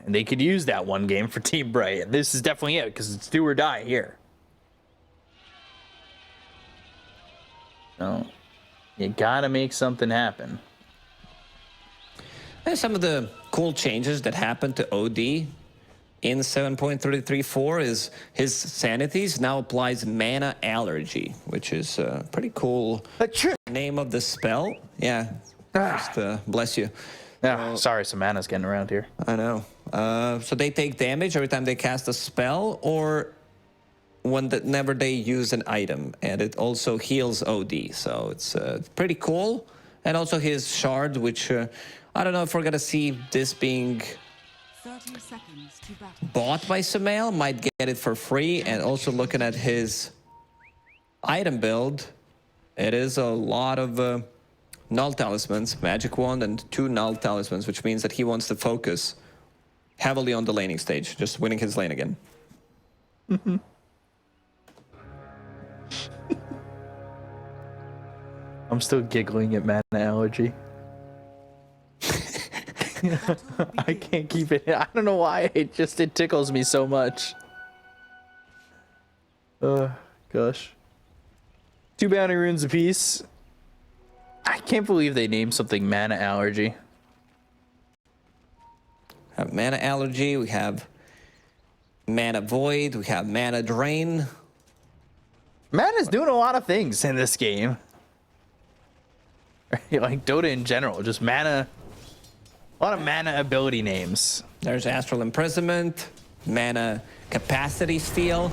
And they could use that one game for Team Bright. And this is definitely it, because it's do or die here. No. You gotta make something happen. And some of the cool changes that happened to OD in 7.33.4 is his Sanities now applies Mana Allergy, which is a pretty cool name of the spell. Yeah, just bless you. Yeah, sorry, some mana's getting around here. I know. So they take damage every time they cast a spell or whenever they use an item, and it also heals OD. So it's pretty cool. And also his shard, which I don't know if we're gonna see this being 30 seconds to battle. bought by Sumail, might get it for free. And also looking at his item build, it is a lot of null talismans, magic wand, and 2 null talismans, which means that he wants to focus heavily on the laning stage, just winning his lane again. I'm still giggling at Mana Allergy. I can't keep it. I don't know why. It tickles me so much. Gosh. 2 bounty runes apiece. I can't believe they named something Mana Allergy. Have Mana Allergy, we have Mana Void, we have Mana Drain. Mana's doing a lot of things in this game. Like Dota in general, just mana. A lot of mana ability names. There's Astral Imprisonment, Mana Capacity Steal.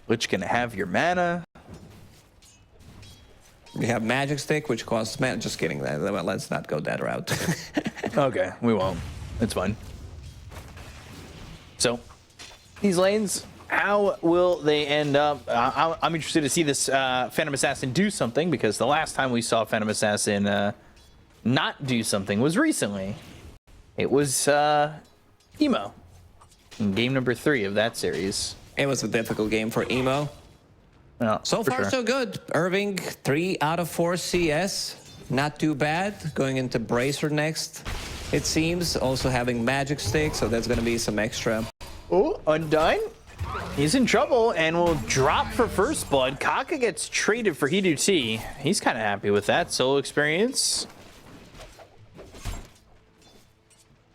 Which can have your mana. We have Magic Stick, which costs mana. Just kidding. Let's not go that route. Okay, we won't. It's fine. So, these lanes, how will they end up? I'm interested to see this Phantom Assassin do something, because the last time we saw Phantom Assassin not do something was recently. It was Emo in game number 3 of that series. It was a difficult game for Emo. Yeah, so far, so good. Irving, 3 out of 4 CS. Not too bad. Going into Bracer next, it seems. Also having Magic Stick, so there's going to be some extra. Oh, Undone. He's in trouble and will drop for First Blood. Kaka gets traded for Hidu-T. He's kind of happy with that solo experience.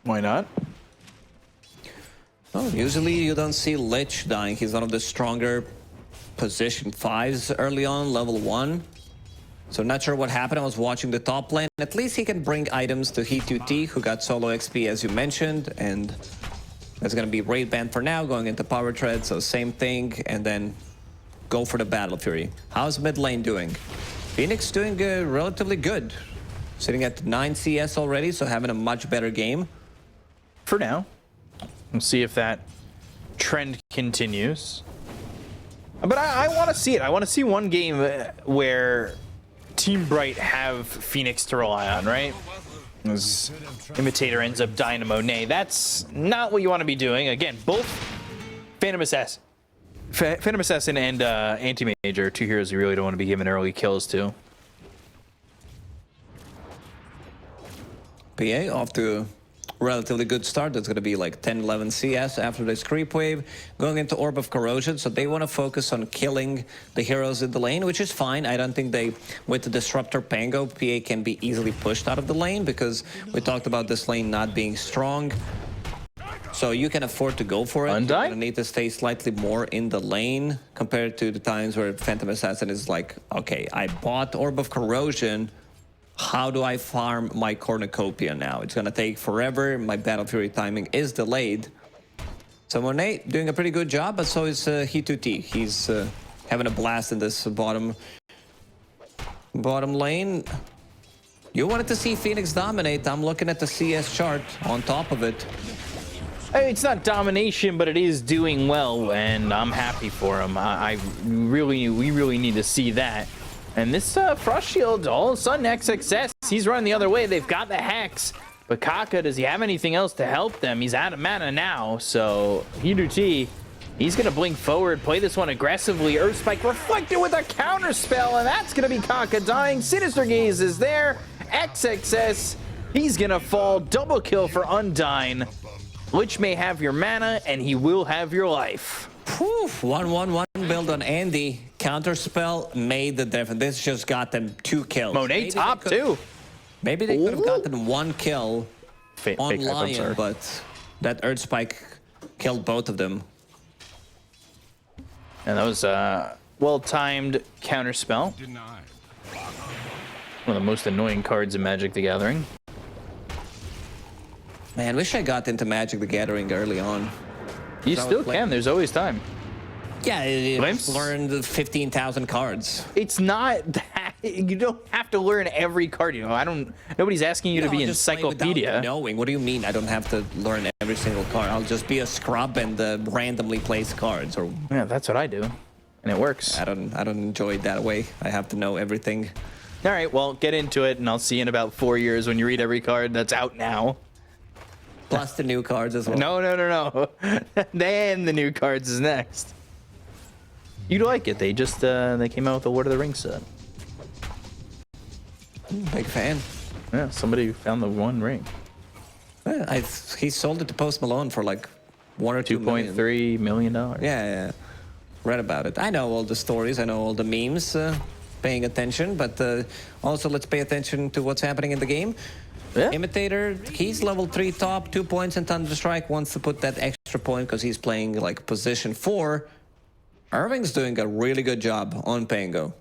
Why not? Oh, usually you don't see Lich dying. He's one of the stronger position 5s early on, level 1. So not sure what happened. I was watching the top lane. At least he can bring items to Hidu-T, who got solo XP as you mentioned, and that's going to be raid ban for now, going into Power Tread, so same thing, and then go for the Battle Fury. How's mid lane doing? Phoenix doing relatively good. Sitting at 9 CS already, so having a much better game. For now. We'll see if that trend continues. But I want to see it. I want to see one game where Team Bright have Phoenix to rely on, right? As Imitator ends up Dynamo. Nay, that's not what you want to be doing. Again, both Phantom Assassin and Anti-Mage are 2 heroes you really don't want to be giving early kills to. PA off to a relatively good start. That's going to be like 10-11 CS after this creep wave. Going into Orb of Corrosion, so they want to focus on killing the heroes in the lane, which is fine. I don't think they, with the Disruptor Pango, PA can be easily pushed out of the lane, because we talked about this lane not being strong. So you can afford to go for it. You're going to need to stay slightly more in the lane compared to the times where Phantom Assassin is like, okay, I bought Orb of Corrosion. How do I farm my Cornucopia now? It's going to take forever. My Battle Fury timing is delayed. So Monet doing a pretty good job, but so is Hidu-T. He's having a blast in this bottom lane. You wanted to see Phoenix dominate. I'm looking at the CS chart on top of it. It's not domination, but it is doing well, and I'm happy for him. We really need to see that. And this Frost Shield, all of a sudden, XXS, he's running the other way. They've got the Hex, but Kaka, does he have anything else to help them? He's out of mana now, so Hidu-T, he's going to blink forward, play this one aggressively. Earth Spike reflected with a counter spell, and that's going to be Kaka dying. Sinister Gaze is there. XXS He's gonna fall. Double kill for Undyne. Lich may have your mana, and he will have your life. Poof, 1-1-1 build on Andy. Counterspell made the difference. This just got them 2 kills. Monet top 2. Maybe they could have gotten 1 kill on fake Lion, but that Earth Spike killed both of them. And that was a well-timed counterspell. One of the most annoying cards in Magic the Gathering. Man, wish I got into Magic the Gathering early on. You still can. There's always time. Yeah, you Glimpse? learned 15,000 cards. It's not that you don't have to learn every card. You know, nobody's asking you to be just play encyclopedia. without knowing. What do you mean? I don't have to learn every single card. I'll just be a scrub and randomly place cards. Or Yeah, that's what I do, and it works. I don't enjoy it that way. I have to know everything. All right, well, get into it, and I'll see you in about 4 years when you read every card that's out now. Plus the new cards as well. No. Then the new cards is next. You'd like it. They just they came out with the Lord of the Rings set. Big fan. Yeah, somebody found the one ring. Yeah, he sold it to Post Malone for like 1 or 2 million. $2.3 million. Yeah. Read about it. I know all the stories. I know all the memes. Paying attention, but also let's pay attention to what's happening in the game. Yeah. Imitator, he's level 3 top, 2 points in Thunderstrike, wants to put that extra point because he's playing like position 4. Irving's doing a really good job on Pango.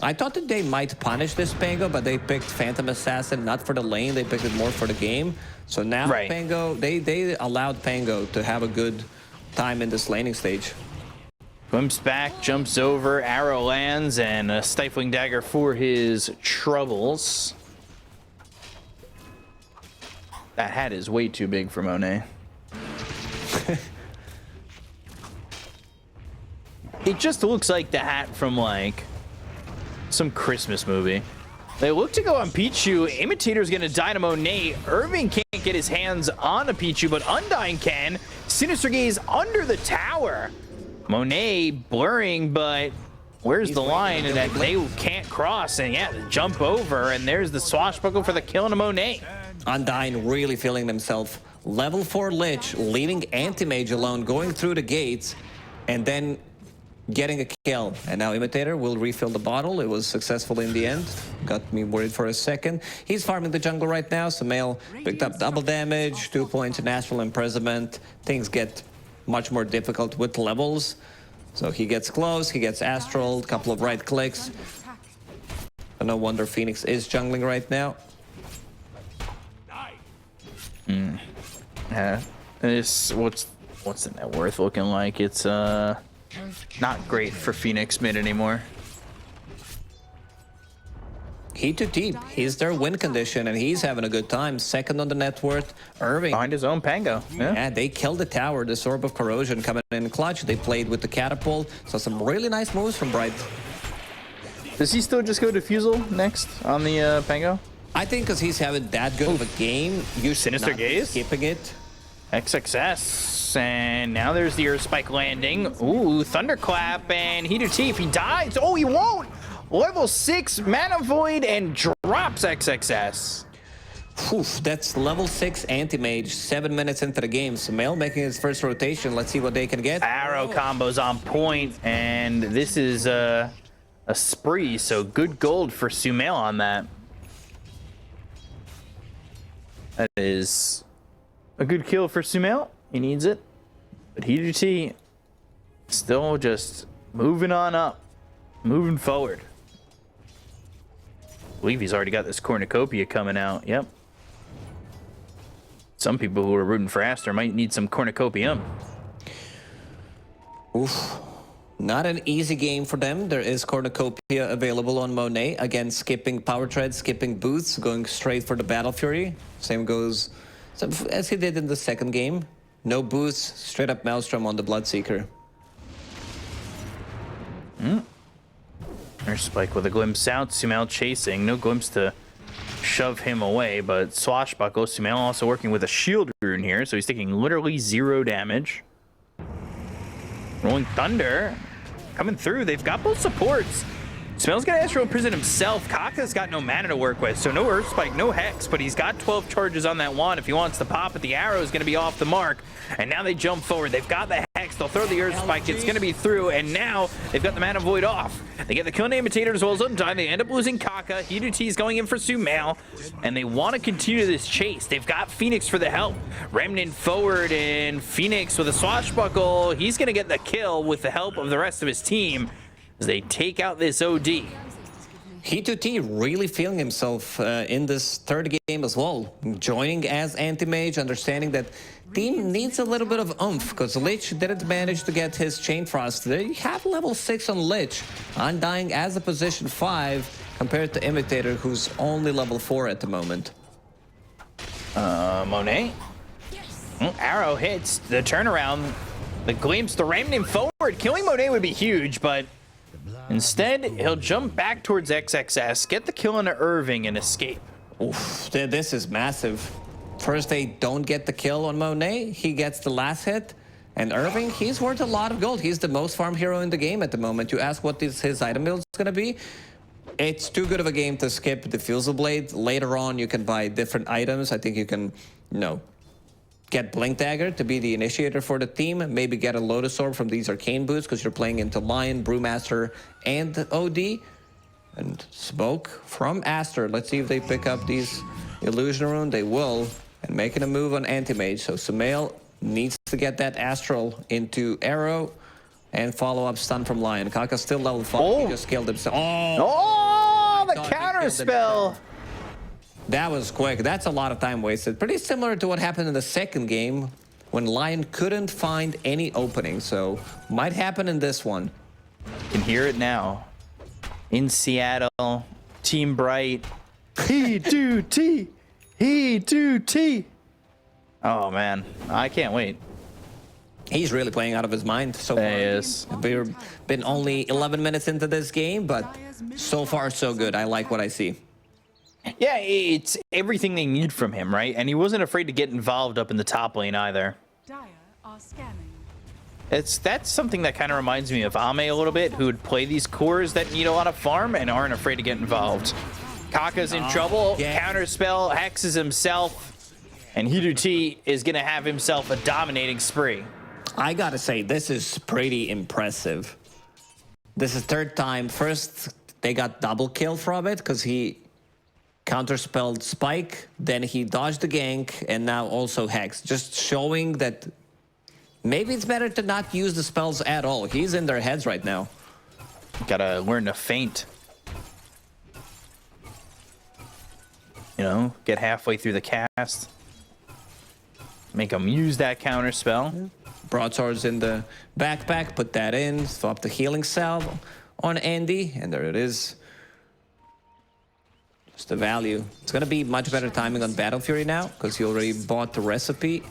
I thought that they might punish this Pango, but they picked Phantom Assassin not for the lane, they picked it more for the game. So now Pango, they allowed Pango to have a good time in this laning stage. Glimpse back, jumps over, arrow lands, and a Stifling Dagger for his troubles. That hat is way too big for Monet. It just looks like the hat from, like, some Christmas movie. They look to go on Pichu. Imitator's gonna die to Monet. Irving can't get his hands on a Pichu, but Undyne can. Sinister Gaze under the tower. Monet blurring, but where's the line that they can't cross? And yeah, the jump over, and there's the swashbuckle for the kill on Monet. Undyne really feeling himself. Level 4 Lich, leaving Anti-Mage alone, going through the gates, and then getting a kill. And now Imitator will refill the bottle. It was successful in the end. Got me worried for a second. He's farming the jungle right now. Sumail picked up double damage, 2 points in Astral Imprisonment. Things get much more difficult with levels. So he gets close, he gets Astral, a couple of right clicks. And no wonder Phoenix is jungling right now. Yeah, what's the net worth looking like? It's not great for Phoenix mid anymore. He too deep. He's their win condition, and he's having a good time. Second on the net worth. Irving. Behind his own Pango. Yeah, they killed the tower. The Orb of Corrosion coming in clutch. They played with the catapult. So some really nice moves from Bright. Does he still just go Diffusal next on the Pango? I think because he's having that good of a game, you should Sinister not be Gaze? skipping it. XXS, and now there's the Earth Spike landing. Ooh, Thunderclap, and Heater T, if he dies, oh, he won't! Level 6 Mana Void and drops XXS. Oof, that's level 6 Anti-Mage, 7 minutes into the game. Sumail making his first rotation. Let's see what they can get. Arrow combos on point, and this is a spree, so good gold for Sumail on that. That is a good kill for Sumail. He needs it. But Heater T still just moving on up, moving forward. I believe he's already got this cornucopia coming out. Yep. Some people who are rooting for Aster might need some cornucopium. Oof. Not an easy game for them. There is cornucopia available on Monet. Again, skipping Power Tread, skipping Boots, going straight for the Battle Fury. Same goes as he did in the second game. No boosts, straight up Maelstrom on the Bloodseeker. There's Spike with a glimpse out. Sumail chasing. No glimpse to shove him away, but Swashbuckle. Sumail also working with a shield rune here, so he's taking literally 0 damage. Rolling Thunder coming through. They've got both supports. Sumail's got Astral Prison himself. Kaka's got no mana to work with, so no Earth Spike, no Hex, but he's got 12 charges on that wand. If he wants to pop it, the arrow is going to be off the mark. And now they jump forward. They've got the Hex. They'll throw the Earth Spike. It's going to be through, and now they've got the Mana Void off. They get the Kill and Imitator as well as Undyne. They end up losing Kaka. Hidut is going in for Sumail, and they want to continue this chase. They've got Phoenix for the help. Remnant forward, and Phoenix with a swashbuckle. He's going to get the kill with the help of the rest of his team as they take out this OD. Hidut really feeling himself in this third game as well. Joining as anti-mage, understanding that team needs a little bit of oomph because Lich didn't manage to get his Chain Frost. They have level 6 on Lich. Undying as a position 5 compared to Imitator, who's only level 4 at the moment. Monet. Arrow hits the turnaround. The glimpse, the Remnant forward. Killing Monet would be huge, but instead, he'll jump back towards XXS, get the kill on Irving, and escape. Oof, this is massive. First, they don't get the kill on Monet. He gets the last hit. And Irving, he's worth a lot of gold. He's the most farmed hero in the game at the moment. You ask what his item build is going to be. It's too good of a game to skip the Fusel Blade. Later on, you can buy different items. I think you can, get Blink Dagger to be the initiator for the team. Maybe get a Lotus Orb from these Arcane Boots because you're playing into Lion, Brewmaster, and OD. And Smoke from Aster. Let's see if they pick up these Illusion Rune. They will. And making a move on Anti-Mage. So Sumail needs to get that Astral into Arrow and follow up stun from Lion. Kaka's still level 5. Oh. He just killed himself. The counter spell. That was quick. That's a lot of time wasted. Pretty similar to what happened in the second game when Lion couldn't find any opening. So might happen in this one. You can hear it now. In Seattle, Team Bright. Hidut. Hidut. Oh man, I can't wait. He's really playing out of his mind so far. He is. We've been only 11 minutes into this game, but so far so good. I like what I see. Yeah, it's everything they need from him, right? And he wasn't afraid to get involved up in the top lane either. Dire are scanning. That's something that kind of reminds me of Ame a little bit, who would play these cores that need a lot of farm and aren't afraid to get involved. Kaka's in trouble. yeah. Counterspell, hexes himself, and Hidut is going to have himself a dominating spree. I gotta say, this is pretty impressive. This is third time. First, they got double kill from it because he counterspelled Spike, then he dodged the gank, and now also Hex. Just showing that maybe it's better to not use the spells at all. He's in their heads right now. Gotta learn to feint. Get halfway through the cast. Make him use that counterspell. Broadswords in the backpack, put that in, swap the healing salve on Andy, and there it is. Just the value. It's gonna be much better timing on Battle Fury now, because he already bought the recipe.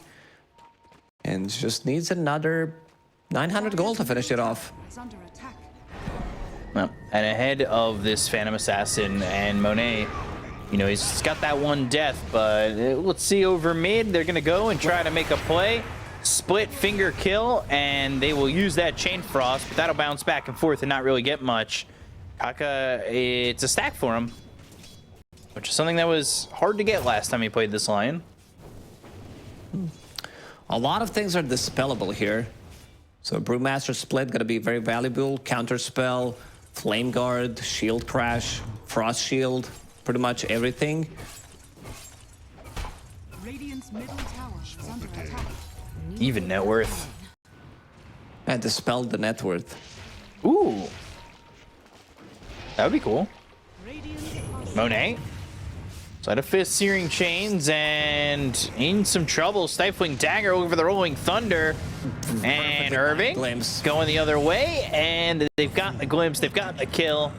And just needs another 900 gold to finish it off. Is under attack. Well, and ahead of this Phantom Assassin and Monet, he's got that one death, but let's see over mid. They're gonna go and try to make a play. Split finger kill, and they will use that Chain Frost, but that'll bounce back and forth and not really get much. Kaka, it's a stack for him, which is something that was hard to get last time he played this Lion. A lot of things are dispellable here. So Brewmaster Split gonna be very valuable. Counterspell, Flame Guard, Shield Crash, Frost Shield, pretty much everything. Radiant's middle tower is under attack. Even net worth. And dispelled the net worth. Ooh. That would be cool. Radiant are Monet. Sleight of Fist, Searing Chains, and in some trouble. Stifling Dagger over the Rolling Thunder. And Irving Glimpse. going the other way. And they've got the glimpse, they've got the kill.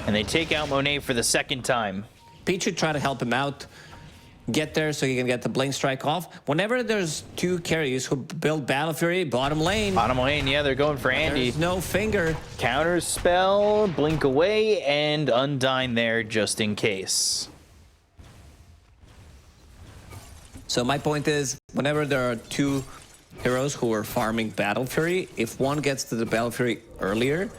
And they take out Monet for the second time. Pete should try to help him out. Get there so he can get the Blink Strike off. Whenever there's two carries who build Battle Fury, bottom lane. Bottom lane, yeah, they're going for Andy. There's no finger. Counter spell, blink away, and Undyne there just in case. So my point is, whenever there are two heroes who are farming Battle Fury, if one gets to the Battle Fury earlier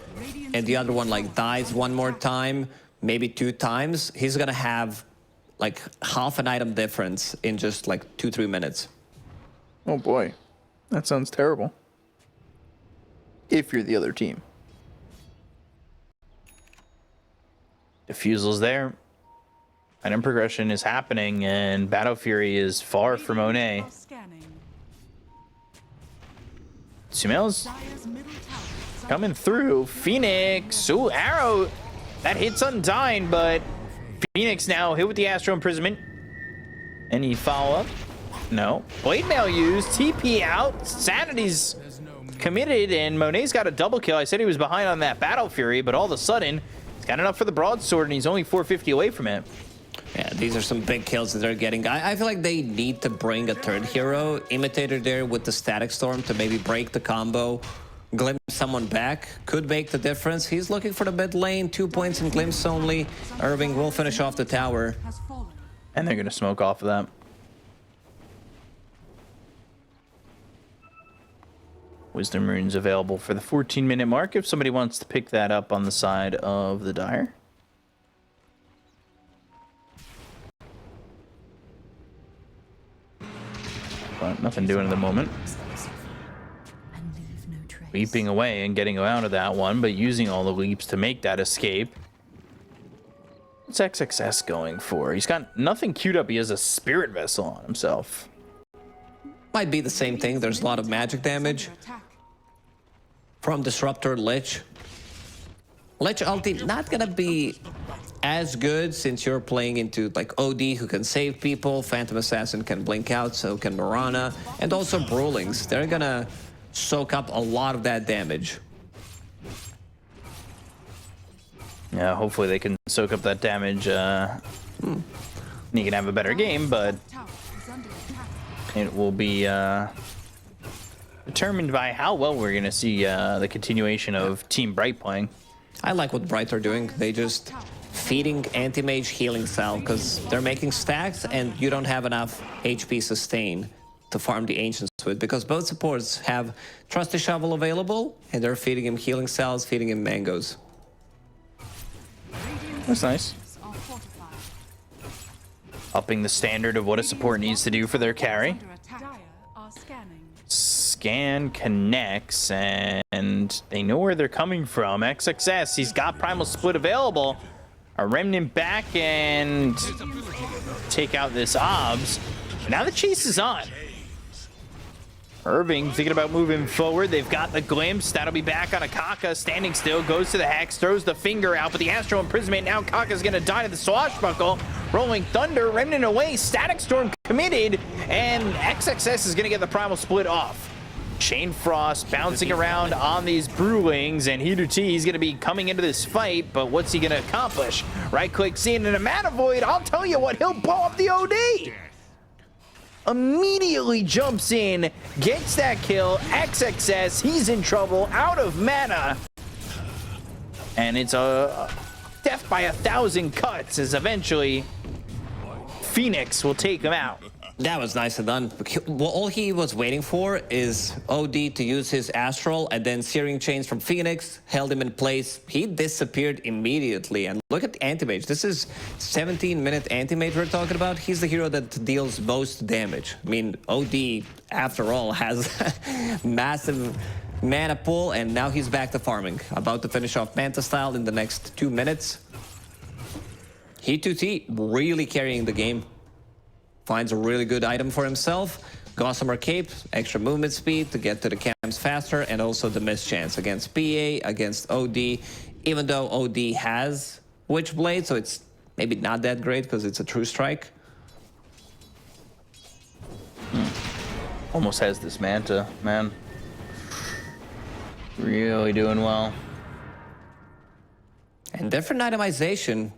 and the other one like dies one more time, maybe 2 times, he's gonna have like half an item difference in just like 2-3 minutes. Oh boy, that sounds terrible. If you're the other team. Diffusal's there. Item progression is happening, and Battle Fury is far from Oné. Are scanning. Sumail's Dire's middle tower is under coming through. Phoenix. Ooh, arrow. That hits Undyne, but Phoenix now hit with the Astral Imprisonment. Any follow-up? No. Blade Mail used. TP out. Sanity's committed, and Monet's got a double kill. I said he was behind on that Battle Fury, but all of a sudden, he's got enough for the broadsword, and he's only 450 away from it. Yeah, these are some big kills that they're getting. I feel like they need to bring a third hero, Imitator there with the Static Storm to maybe break the combo, glimpse someone back, could make the difference. He's looking for the mid lane, 2 points in glimpse only. Irving will finish off the tower. has fallen. And they're going to smoke off of that. Wisdom Runes available for the 14-minute mark if somebody wants to pick that up on the side of the Dire. But nothing doing at the moment. And leave no trace. Leaping away and getting out of that one, but using all the leaps to make that escape. What's XXS going for? He's got nothing queued up. He has a Spirit Vessel on himself. Might be the same thing. There's a lot of magic damage Under attack. from Disruptor Lich. Lich ulti not gonna be as good since you're playing into like OD who can save people, Phantom Assassin can blink out, so can Mirana, and also Brewlings. They're gonna soak up a lot of that damage. Yeah, hopefully they can soak up that damage. You can have a better game, but Tower is under attack. it will be determined by how well we're going to see the continuation of Team Bright playing. I like what Bright are doing. They just feeding anti-mage healing cell because they're making stacks and you don't have enough HP sustain to farm the ancients with because both supports have Trusty Shovel available and they're feeding him healing cells, feeding him mangoes. That's nice. Are fortified. Upping the standard of what a support needs to do for their carry. Under attack. Dire are scanning. Scan connects, and they know where they're coming from. XXS, he's got Primal Split available. A Remnant back and take out this Obs. Now the chase is on. Irving thinking about moving forward. They've got the glimpse. That'll be back on Akaka. Standing still, goes to the Hex, throws the finger out, but the Astral Imprisonment. Now Akaka's going to die to the Swashbuckle. Rolling Thunder, Remnant away. Static Storm committed, and XXS is going to get the Primal Split off. Chain Frost bouncing around on these Brewlings, and Hiduti is going to be coming into this fight, but what's he going to accomplish? Right-click, seeing an Mana Void. I'll tell you what, he'll blow up the OD. Immediately jumps in, gets that kill. XXS, he's in trouble, out of mana. And it's a death by 1,000 cuts as eventually Phoenix will take him out. That was nicely done. Well, all he was waiting for is OD to use his Astral, and then Searing Chains from Phoenix held him in place. He disappeared immediately. And look at the Anti-Mage. This is 17-minute Anti-Mage we're talking about. He's the hero that deals most damage. I mean, OD, after all, has massive mana pool, and now he's back to farming. About to finish off Manta Style in the next 2 minutes. Hiduti really carrying the game. Finds a really good item for himself. Gossamer Cape, extra movement speed to get to the camps faster, and also the miss chance against PA, against OD. Even though OD has Witchblade, so it's maybe not that great because it's a true strike. Almost has this Manta, man. Really doing well. And different itemization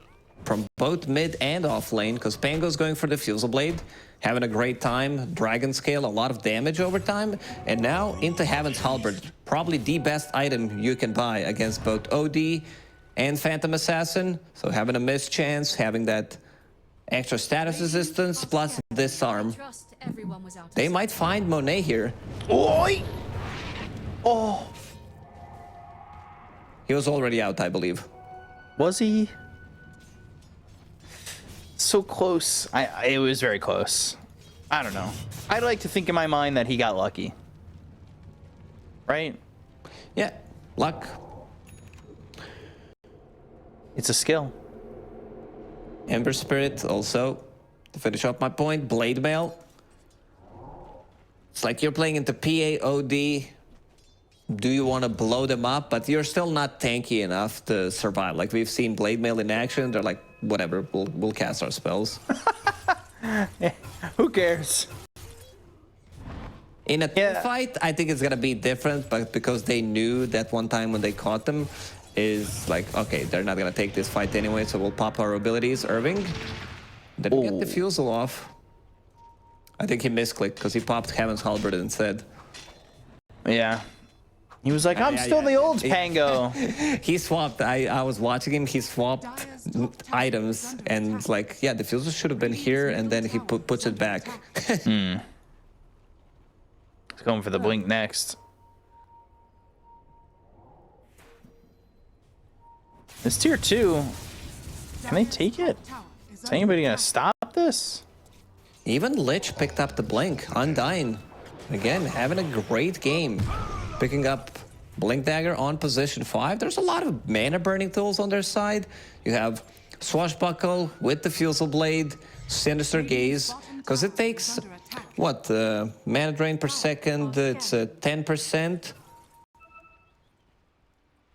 from both mid and off lane, because Pango's going for the Fusel Blade, having a great time, Dragon Scale, a lot of damage over time, and now into Heaven's Halberd, probably the best item you can buy against both OD and Phantom Assassin. So having a miss chance, having that extra status resistance, plus disarm. Trust Everyone was out. They might find Monet here. Oi! Oh, He was already out, I believe. was he? So close. It was very close. I don't know. I'd like to think in my mind that he got lucky. Right? Yeah, luck. It's a skill. Ember Spirit also, to finish off my point, Blade Mail. It's like you're playing into PAOD. Do you want to blow them up? But you're still not tanky enough to survive. Like we've seen Blade Mail in action. They're like, whatever, we'll cast our spells. Yeah, who cares? In a team fight, I think it's going to be different, but because they knew that one time when they caught them, is like, okay, they're not going to take this fight anyway, so we'll pop our abilities. Irving, did we get the Fusel off? I think he misclicked because he popped Heaven's Halberd instead. Yeah. He was like, I'm still the old Pango. He swapped. I was watching him. He swapped items and it's like, yeah, the Fusel should have been here, and then he puts it back. He's going for the blink next. This tier 2, can they take it? Is anybody gonna stop this? Even Lich picked up the blink. Undying. Again, having a great game. Picking up Blink Dagger on position 5. There's a lot of mana burning tools on their side. You have Swashbuckle with the Fusel Blade, Sinister Gaze, because it takes, what, mana drain per second, it's 10%.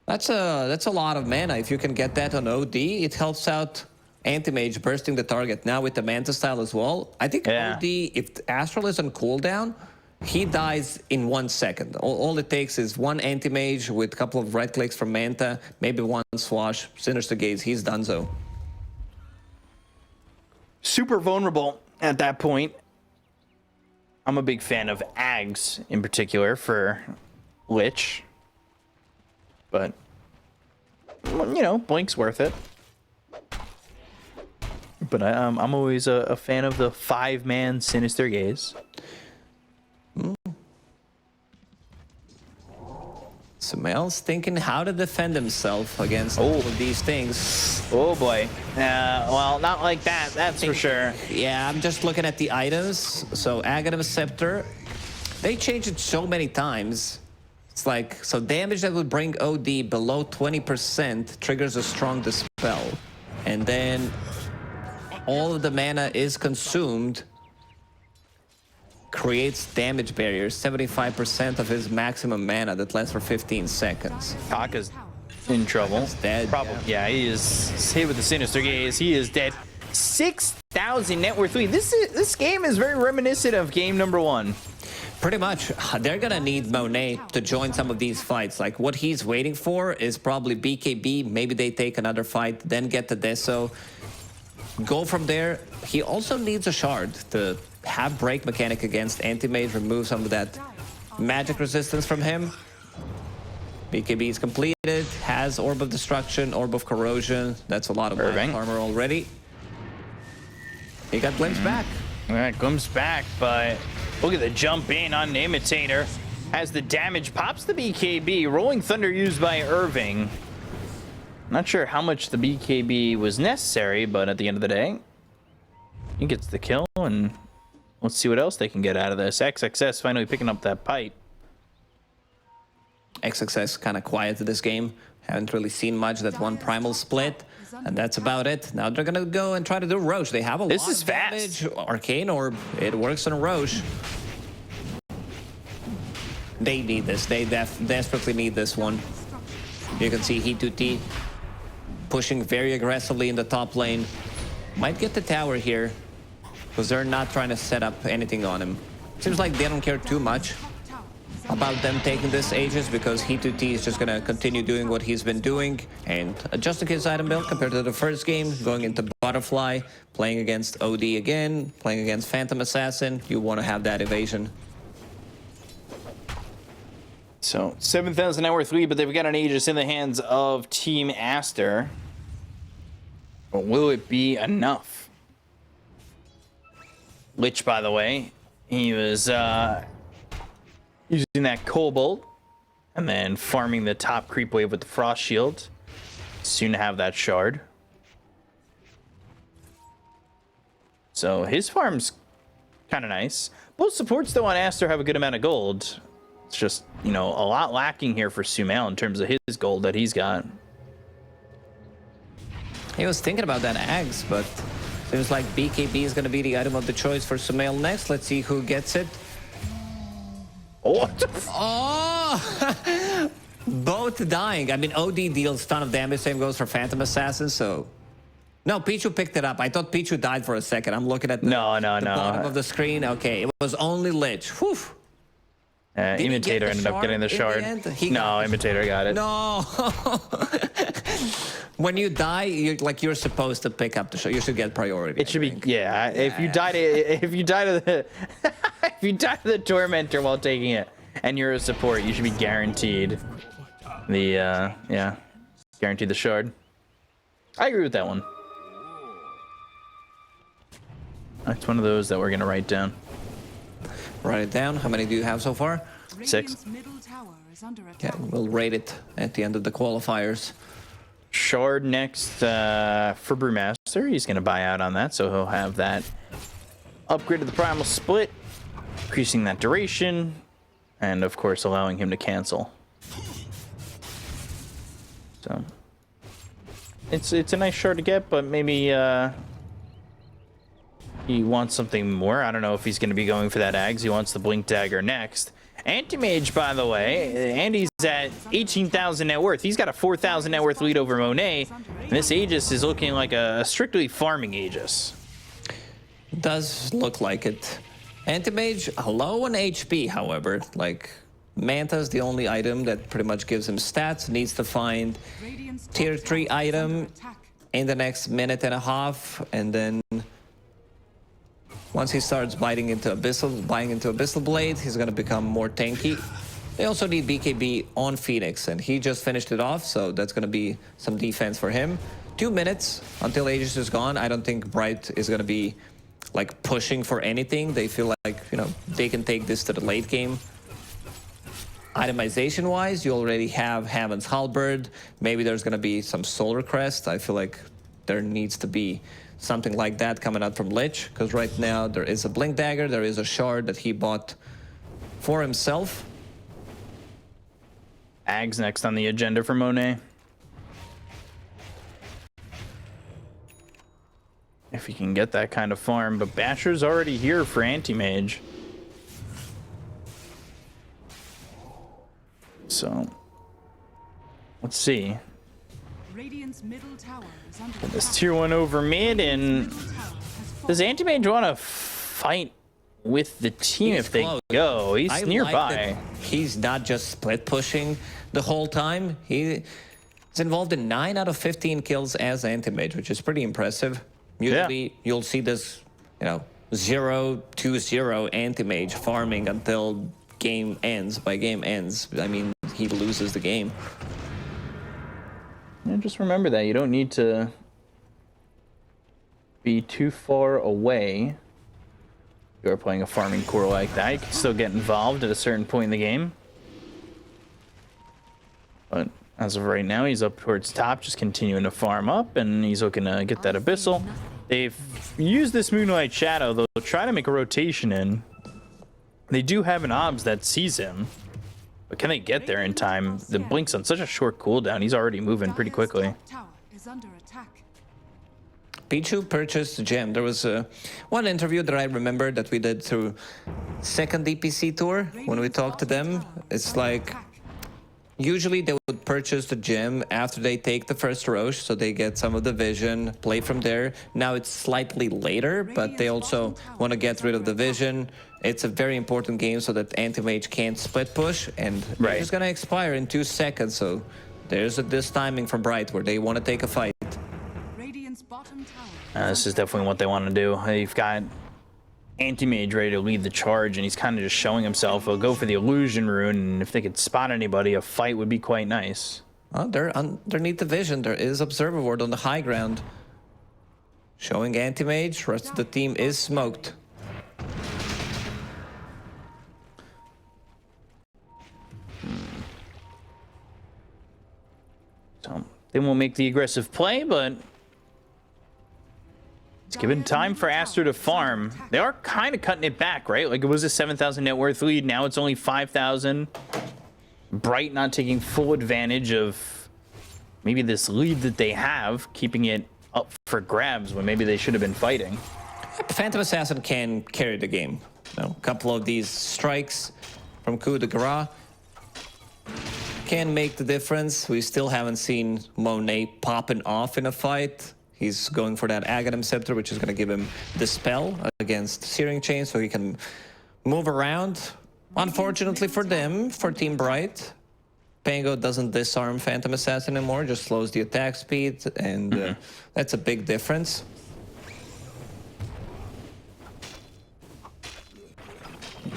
That's a lot of mana. If you can get that on OD, it helps out Anti-Mage bursting the target. Now with the Manta style as well, I think OD, if Astral is on cooldown, he dies in 1 second. All it takes is one Anti-Mage with a couple of right clicks from Manta, maybe one Swash, Sinister Gaze, he's donezo. Super vulnerable at that point. I'm a big fan of Ags in particular for Lich. But, you know, Blink's worth it. But I'm always a fan of the 5-man Sinister Gaze. So Mel's thinking how to defend himself against all of these things. Oh boy. Well, not like that, that's for sure. Yeah, I'm just looking at the items. So Aghanim Scepter, they changed it so many times. It's like, so damage that would bring OD below 20% triggers a strong dispel. And then all of the mana is consumed, creates damage barriers, 75% of his maximum mana that lasts for 15 seconds. Kaka's in trouble. Dead. Probably. Yeah, he is hit with the Sinister Gaze. He is dead. 6,000 net worth lead. This game is very reminiscent of game number 1. Pretty much. They're gonna need Monet to join some of these fights. Like, what he's waiting for is probably BKB. Maybe they take another fight, then get the Deso. Go from there. He also needs a shard to have break mechanic against Anti-Mage, remove some of that magic resistance from him. BKB is completed, has Orb of Destruction, Orb of Corrosion. That's a lot of armor already. He got glimpse back. All right, glimpse back, but look at the jump in on Imitator. As the damage pops the BKB, Rolling Thunder used by Irving. Not sure how much the BKB was necessary, but at the end of the day, he gets the kill, and let's see what else they can get out of this. XXS finally picking up that pipe. XXS kind of quiet this game. Haven't really seen much. That one primal split, and that's about it. Now they're gonna go and try to do Roche. They have a lot of damage. Arcane Orb, it works on Roche. They need this. They desperately need this one. You can see He2T pushing very aggressively in the top lane. Might get the tower here, because they're not trying to set up anything on him. Seems like they don't care too much about them taking this Aegis, because He2T is just going to continue doing what he's been doing and adjusting his item build compared to the first game, going into Butterfly, playing against OD again, playing against Phantom Assassin. You want to have that evasion. So 7,000 net worth lead, but they've got an Aegis in the hands of Team Aster. But will it be enough? Lich, by the way, he was using that Cobalt and then farming the top creep wave with the Frost Shield. Soon to have that shard. So his farm's kind of nice. Both supports, though, on Aster have a good amount of gold. It's just, you know, a lot lacking here for Sumail in terms of his gold that he's got. He was thinking about that Ags, but seems like BKB is going to be the item of the choice for Sumail next. Let's see who gets it. Oh, Oh! Both dying. I mean, OD deals ton of damage. Same goes for Phantom Assassin, so... No, Pichu picked it up. I thought Pichu died for a second. I'm looking at the, bottom of the screen. Okay, it was only Lich. Whew. Imitator ended up getting the shard. No, Imitator got it. No! When you die, you're supposed to pick up the shard. You should get priority. It should be, yeah. If you die to the if you die to the Tormentor while taking it, and you're a support, you should be guaranteed the guaranteed the shard. I agree with that one. It's one of those that we're gonna write down. Write it down. How many do you have so far? 6. Radiant's middle tower is under Yeah, attack. we'll rate it at the end of the qualifiers. Shard next for Brewmaster. He's gonna buy out on that, so he'll have that upgrade to the Primal Split, increasing that duration, and of course allowing him to cancel. So it's a nice shard to get, but maybe he wants something more. I don't know if he's going to be going for that Ags. He wants the Blink Dagger next. Anti-Mage, by the way, Andy's at 18,000 net worth. He's got a 4,000 net worth lead over Monet. And this Aegis is looking like a strictly farming Aegis. Does look like it. Anti-Mage, low on HP, however. Like, Manta's the only item that pretty much gives him stats. Needs to find Radiant's top tier 3 tower is under item attack. in the next minute and a half, and then once he starts buying into Abyssal Blade, he's gonna become more tanky. They also need BKB on Phoenix, and he just finished it off, so that's gonna be some defense for him. 2 minutes until Aegis is gone. I don't think Bright is gonna be like pushing for anything. They feel like, you know, they can take this to the late game. Itemization wise, you already have Hammond's Halberd. Maybe there's gonna be some Solar Crest. I feel like there needs to be something like that coming out from Lich, because right now there is a Blink Dagger, there is a shard that he bought for himself. Ags next on the agenda for Monet. If he can get that kind of farm, but Basher's already here for Anti-Mage. So, let's see. Radiant's middle tower is under This attack. tier 1 over mid, and Middle tower has fallen. does Anti-Mage want to fight with the team He's if they close. go? He's I like nearby. that he's not just split pushing the whole time. He's involved in 9 out of 15 kills as Anti-Mage, which is pretty impressive. Usually you'll see this, you know, 0-2-0 Anti-Mage farming until game ends. By game ends, I mean he loses the game. Yeah, just remember that you don't need to be too far away. If you are playing a farming core like that, you can still get involved at a certain point in the game. But as of right now, he's up towards top, just continuing to farm up, and he's looking to get that Abyssal. They've used this Moonlight Shadow, they'll try to make a rotation in. They do have an Obs that sees him, but can they get there in time? The Blink's on such a short cooldown, he's already moving pretty quickly. Dire's top tower is under attack. Pichu purchased the gem. There was one interview that I remember that we did through second DPC tour when we talked to them. It's like usually they would purchase the gem after they take the first Roche, so they get some of the vision, play from there. Now it's slightly later, but they also want to get rid of the vision. It's a very important game so that Anti-Mage can't split push, and Right. it's going to expire in 2 seconds, so there's this timing from Bright where they want to take a fight. Radiant's bottom tower. This is definitely what they want to do. They've got Anti-Mage ready to lead the charge, and he's kind of just showing himself. He'll go for the Illusion Rune, and if they could spot anybody, a fight would be quite nice. They're underneath the vision. There is Observer Ward on the high ground. Showing Anti-Mage. Rest of the team is smoked. So they won't make the aggressive play, but it's given time for Aster to farm. They are kind of cutting it back, right? Like, it was a 7,000 net worth lead. Now it's only 5,000. Bright not taking full advantage of maybe this lead that they have, keeping it up for grabs when maybe they should have been fighting. Phantom Assassin can carry the game. A couple of these strikes from coup de grace can make the difference. We still haven't seen Monet popping off in a fight. He's going for that Aghanim Scepter, which is going to give him Dispel against Searing Chain, so he can move around. Unfortunately for them, for Team Bright, Pango doesn't disarm Phantom Assassin anymore, just slows the attack speed, and that's a big difference.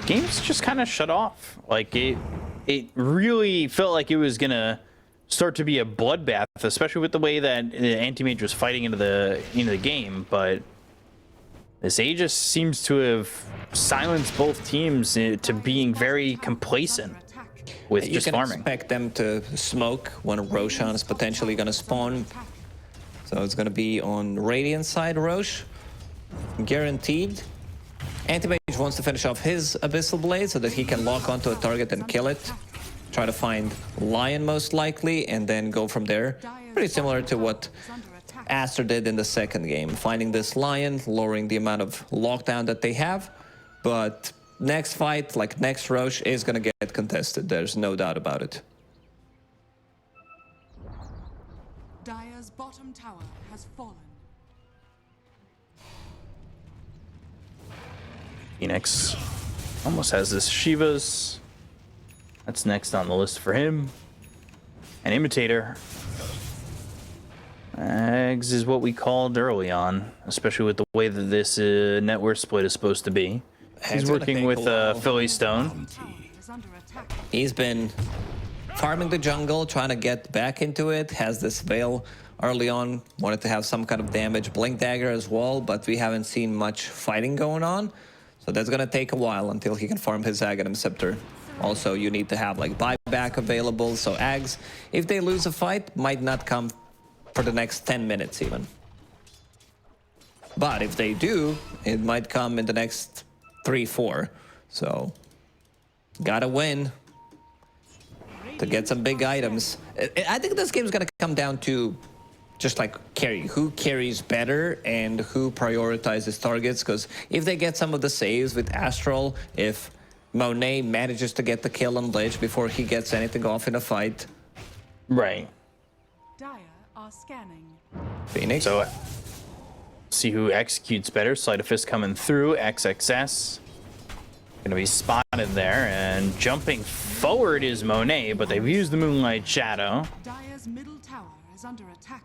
Game's just kind of shut off. Like, it really felt like it was going to start to be a bloodbath, especially with the way that Anti-Mage was fighting into the game, but this Aegis seems to have silenced both teams to being very complacent with just farming. You can expect them to smoke when Roshan is potentially going to spawn. So it's going to be on Radiant side, Rosh. Guaranteed. Anti-Mage wants to finish off his Abyssal Blade so that he can lock onto a target and kill it. Try to find Lion most likely, and then go from there. Pretty similar to what Aster did in the second game. Finding this Lion, lowering the amount of lockdown that they have. But next fight, like next Roche, is going to get contested. There's no doubt about it. Dire's bottom tower has fallen. Phoenix almost has this Shivas. That's next on the list for him. An Imitator. Eggs is what we called early on, especially with the way that this net worth split is supposed to be. He's working with Philly Stone. He's been farming the jungle, trying to get back into it. Has this Veil early on. Wanted to have some kind of damage. Blink Dagger as well, but we haven't seen much fighting going on. So that's going to take a while until he can farm his Aghanim Scepter. Also, you need to have like buyback available. So Ags, if they lose a fight, might not come for the next 10 minutes even. But if they do, it might come in the next 3-4. So, gotta win to get some big items. I think this game's gonna come down to just like carry. Who carries better and who prioritizes targets. Because if they get some of the saves with Astral, if Monet manages to get the kill on Lich before he gets anything off in a fight. Right. Dire are scanning. Phoenix. So, see who executes better. Sleight of Fist coming through. XXS. Gonna be spotted there. And jumping forward is Monet, but they've used the Moonlight Shadow. Dire's middle tower is under attack.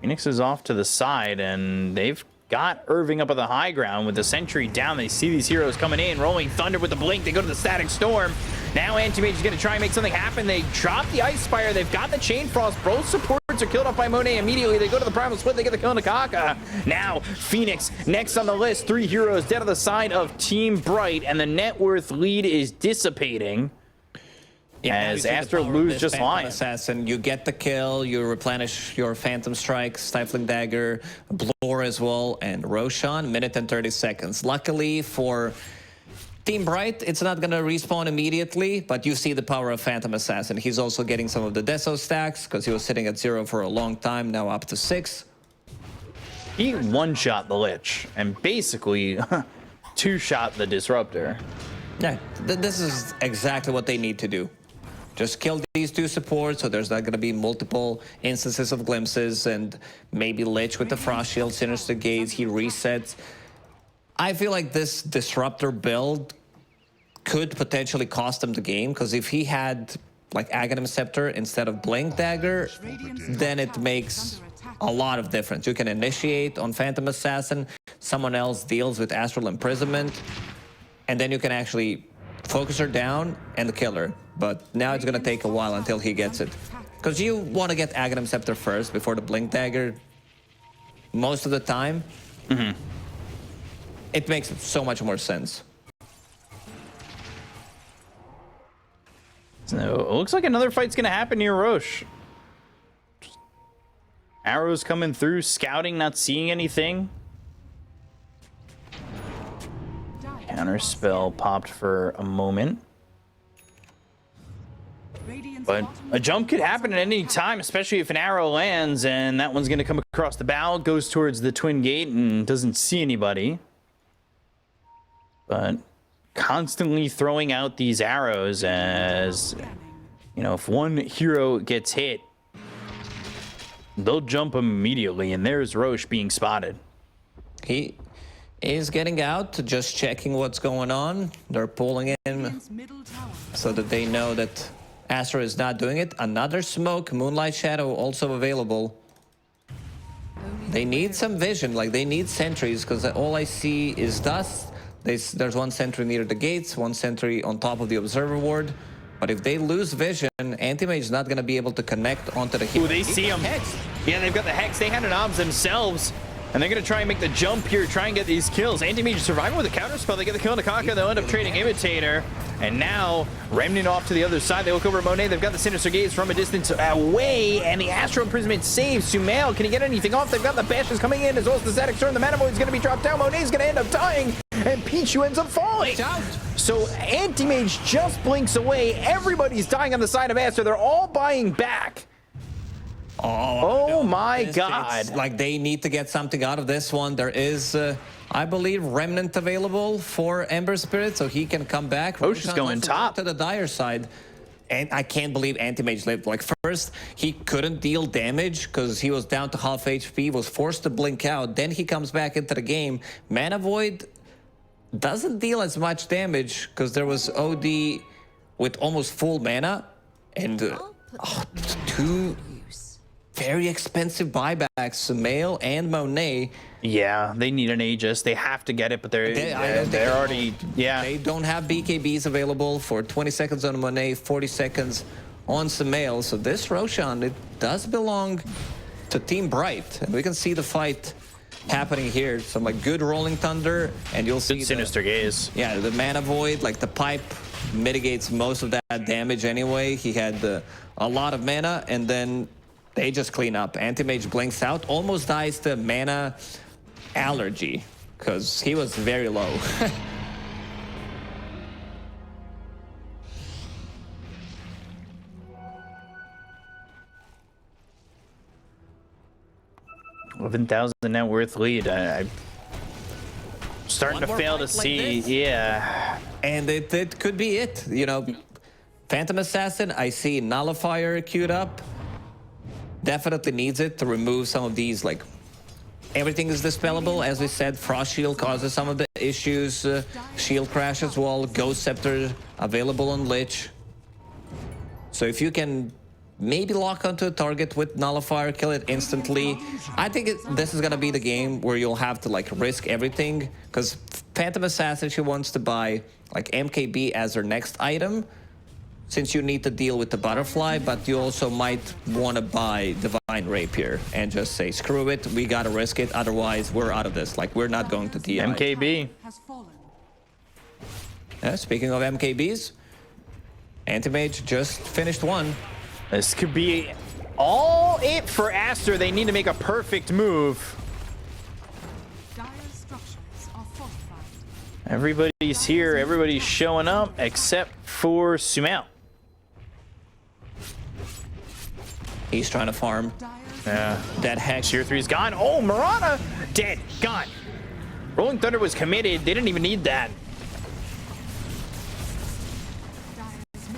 Phoenix is off to the side, and they've got Irving up at the high ground with the sentry down. They see these heroes coming in, rolling thunder with the blink. They go to the static storm. Now Anti-Mage is going to try and make something happen. They drop the Ice Spire. They've got the Chain Frost. Both supports are killed off by Monet immediately. They go to the Primal Split. They get the kill on Nakaka. Now Phoenix next on the list. 3 heroes dead on the side of Team Bright, and the net worth lead is dissipating. Yeah, as Aster lose just Lion. Assassin, you get the kill, you replenish your Phantom Strike, Stifling Dagger, Blore as well, and Roshan, minute and 30 seconds. Luckily for Team Bright, it's not going to respawn immediately, but you see the power of Phantom Assassin. He's also getting some of the Deso stacks, because he was sitting at 0 for a long time, now up to 6. He one-shot the Lich, and basically two-shot the Disruptor. Yeah, this is exactly what they need to do. Just kill these 2 supports, so there's not going to be multiple instances of glimpses, and maybe Lich with the Frost Shield, Sinister Gaze, he resets. I feel like this Disruptor build could potentially cost him the game, because if he had like Aghanim Scepter instead of Blink Dagger, then it makes a lot of difference. You can initiate on Phantom Assassin, someone else deals with Astral Imprisonment, and then you can actually focus her down and kill her. But now it's going to take a while until he gets it. Because you want to get Aghanim Scepter first before the Blink Dagger most of the time. It makes so much more sense. So it looks like another fight's going to happen near Roche. Arrows coming through, scouting, not seeing anything. Counter spell popped for a moment. But a jump could happen at any time, especially if an arrow lands and that one's going to come across the bow, goes towards the twin gate and doesn't see anybody. But constantly throwing out these arrows as, you know, if one hero gets hit, they'll jump immediately, and there's Roche being spotted. He is getting out, just checking what's going on. They're pulling in so that they know that Aster is not doing it. Another smoke, Moonlight Shadow also available. They need some vision, like they need sentries, because all I see is dust. There's one sentry near the gates, one sentry on top of the observer ward. But if they lose vision, Anti-Mage is not going to be able to connect onto the hero. Ooh, they see him. Hex. Yeah, they've got the Hex. They had an obs themselves. And they're going to try and make the jump here, try and get these kills. Anti-Mage surviving with a counterspell. They get the kill on Akaka. They'll end up trading Imitator. And now, Remnant off to the other side. They look over at Monet. They've got the Sinister Gaze from a distance away. And the Astral Imprisonment saves Sumail. Can he get anything off? They've got the Bashes coming in, as well as the Static Storm. The Mana Void's going to be dropped down. Monet's going to end up dying. And Pichu ends up falling. So Anti-Mage just blinks away. Everybody's dying on the side of Aster. They're all buying back. Oh my God. Like they need to get something out of this one. There is, I believe, Remnant available for Ember Spirit, so he can come back. Roche is going top. To the dire side. And I can't believe Anti-Mage lived. Like first, he couldn't deal damage because he was down to half HP, was forced to blink out. Then he comes back into the game. Mana Void doesn't deal as much damage because there was OD with almost full mana. And two very expensive buybacks, Sumail and Monet. Yeah, they need an Aegis. They have to get it, but they're already, yeah. They don't have BKBs available for 20 seconds on Monet, 40 seconds on Sumail. So this Roshan, it does belong to Team Bright. And we can see the fight happening here. Some like good Rolling Thunder, and you'll see good Sinister Gaze. Yeah, the Mana Void, like the pipe mitigates most of that damage anyway. He had a lot of mana, and then they just clean up. Anti-Mage blinks out, almost dies to mana allergy, because he was very low. $11,000 net worth lead. I'm starting to fail to see. Yeah. And it could be it. You know, Phantom Assassin, I see Nullifier queued up. Definitely needs it to remove some of these, like, everything is dispellable. As we said, Frost Shield causes some of the issues. Shield Crash as well. Ghost Scepter available on Lich. So if you can maybe lock onto a target with Nullifier, kill it instantly. I think this is going to be the game where you'll have to, like, risk everything. Because Phantom Assassin, she wants to buy, like, MKB as her next item, since you need to deal with the butterfly, but you also might want to buy Divine Rapier and just say, screw it, we gotta risk it, otherwise we're out of this. Like, we're not going to TI. MKB. Speaking of MKBs, Anti-Mage just finished one. This could be all it for Aster. They need to make a perfect move. Everybody's here, everybody's showing up, except for Sumail. He's trying to farm. Yeah. That Hex. Tier 3's gone. Oh, Mirana! Dead. Gone. Rolling Thunder was committed. They didn't even need that.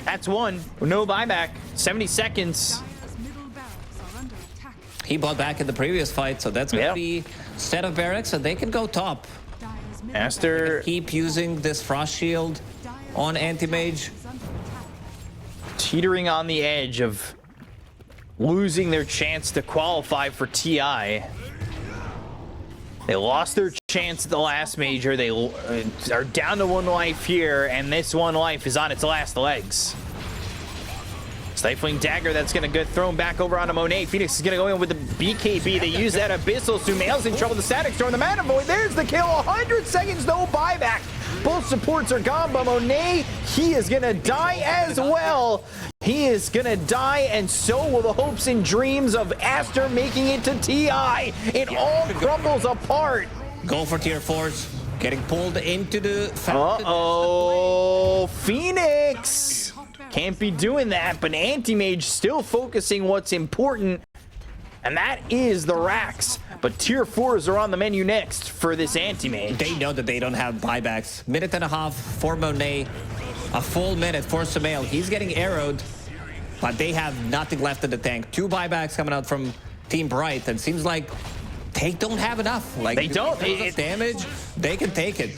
That's one. No buyback. 70 seconds. He bought back in the previous fight, so that's going to be set of barracks, and they can go top. Aster keep using this Frost Shield on Anti-Mage. Teetering on the edge of losing their chance to qualify for TI. They lost their chance at the last major. They are down to one life here, and this one life is on its last legs. Stifling Dagger, that's going to get thrown back over onto Monet. Phoenix is going to go in with the BKB. They use that Abyssal. Sumail's in trouble. The Static Storm, the Mana Void. There's the kill. 100 seconds, no buyback. Both supports are gone, but Monet, he is going to die as well. He is gonna die, and so will the hopes and dreams of Aster making it to TI. It all crumbles apart. Go for tier 4s. Getting pulled into the... Uh-oh, Phoenix! Can't be doing that, but Anti-Mage still focusing what's important, and that is the racks. But tier 4s are on the menu next for this Anti-Mage. They know that they don't have buybacks. Minute and a half for Monet. A full minute for Sumail. He's getting arrowed, but they have nothing left in the tank. 2 buybacks coming out from Team Bright, and seems like they don't have enough. Like, They don't. Damage, they can take it.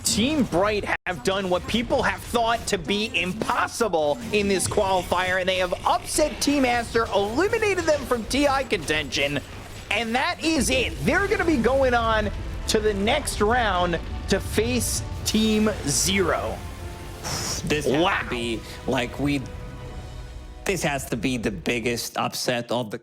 Team Bright have done what people have thought to be impossible in this qualifier, and they have upset Team Aster, eliminated them from TI contention, and that is it. They're going to be going on to the next round to face Team Zero. This has to be like this has to be the biggest upset of the